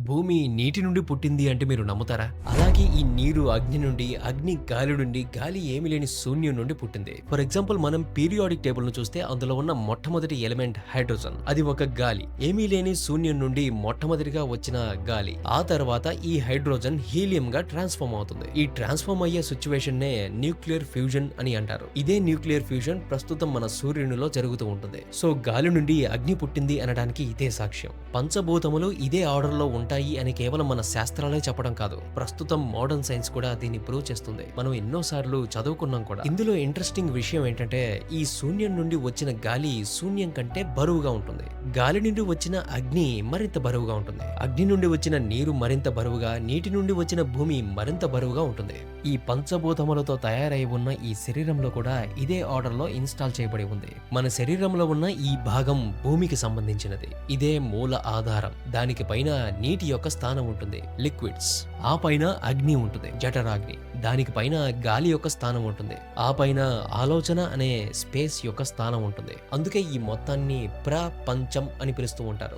భూమి నీటి నుండి పుట్టింది అంటే మీరు నమ్ముతారా? అలాగే ఈ నీరు అగ్ని నుండి, అగ్ని గాలి నుండి, గాలి ఏమీ లేని శూన్యం నుండి పుట్టింది. ఫర్ ఎగ్జాంపుల్ మనం పీరియాడిక్ టేబుల్ ను చూస్తే అందులో ఉన్న మొట్టమొదటి ఎలిమెంట్ హైడ్రోజన్. అది ఒక గాలి. ఏమీ లేని శూన్యం నుండి మొట్టమొదటిగా వచ్చిన గాలి. ఆ తర్వాత ఈ హైడ్రోజన్ హీలియం గా ట్రాన్స్ఫార్మ్ అవుతుంది. ఈ ట్రాన్స్ఫార్మ్ అయ్యే సిచ్యువేషన్ నే న్యూక్లియర్ ఫ్యూజన్ అని అంటారు. ఇదే న్యూక్లియర్ ఫ్యూజన్ ప్రస్తుతం మన సూర్యునిలో జరుగుతూ ఉంటుంది. సో గాలి నుండి అగ్ని పుట్టింది అనడానికి ఇదే సాక్ష్యం. పంచభూతములు ఇదే ఆర్డర్ లో ఉంటాయి అని కేవలం మన శాస్త్రాలే చెప్పడం కాదు, ప్రస్తుతం మోడర్న్ సైన్స్ కూడా దీన్ని ప్రూవ్ చేస్తుంది. మనం ఎన్నోసార్లు చదువుకున్నాం కూడా. ఇందులో ఇంట్రెస్టింగ్ విషయం ఏంటంటే ఈ శూన్యం నుండి వచ్చిన గాలి శూన్యం కంటే బరువుగా ఉంటుంది. గాలి నుండి వచ్చిన అగ్ని మరింత బరువుగా ఉంటుంది. అగ్ని నుండి వచ్చిన నీరు మరింత బరువుగా, నీటి నుండి వచ్చిన భూమి మరింత బరువుగా ఉంటుంది. ఈ పంచభూతములతో తయారై ఉన్న ఈ శరీరంలో కూడా ఇదే ఆర్డర్ లో ఇన్స్టాల్ చేయబడి ఉంది. మన శరీరంలో ఉన్న ఈ భాగం భూమికి సంబంధించినది. ఇదే మూల ఆధారం. దానికి పైన నీటి యొక్క స్థానం ఉంటుంది, లిక్విడ్స్. ఆ పైన అగ్ని ఉంటుంది, జఠరాగ్ని. దానికి పైన గాలి యొక్క స్థానం ఉంటుంది. ఆ పైన ఆలోచన అనే స్పేస్ యొక్క స్థానం ఉంటుంది. అందుకే ఈ మొత్తాన్ని ప్రపంచం అని పిలుస్తూ ఉంటారు.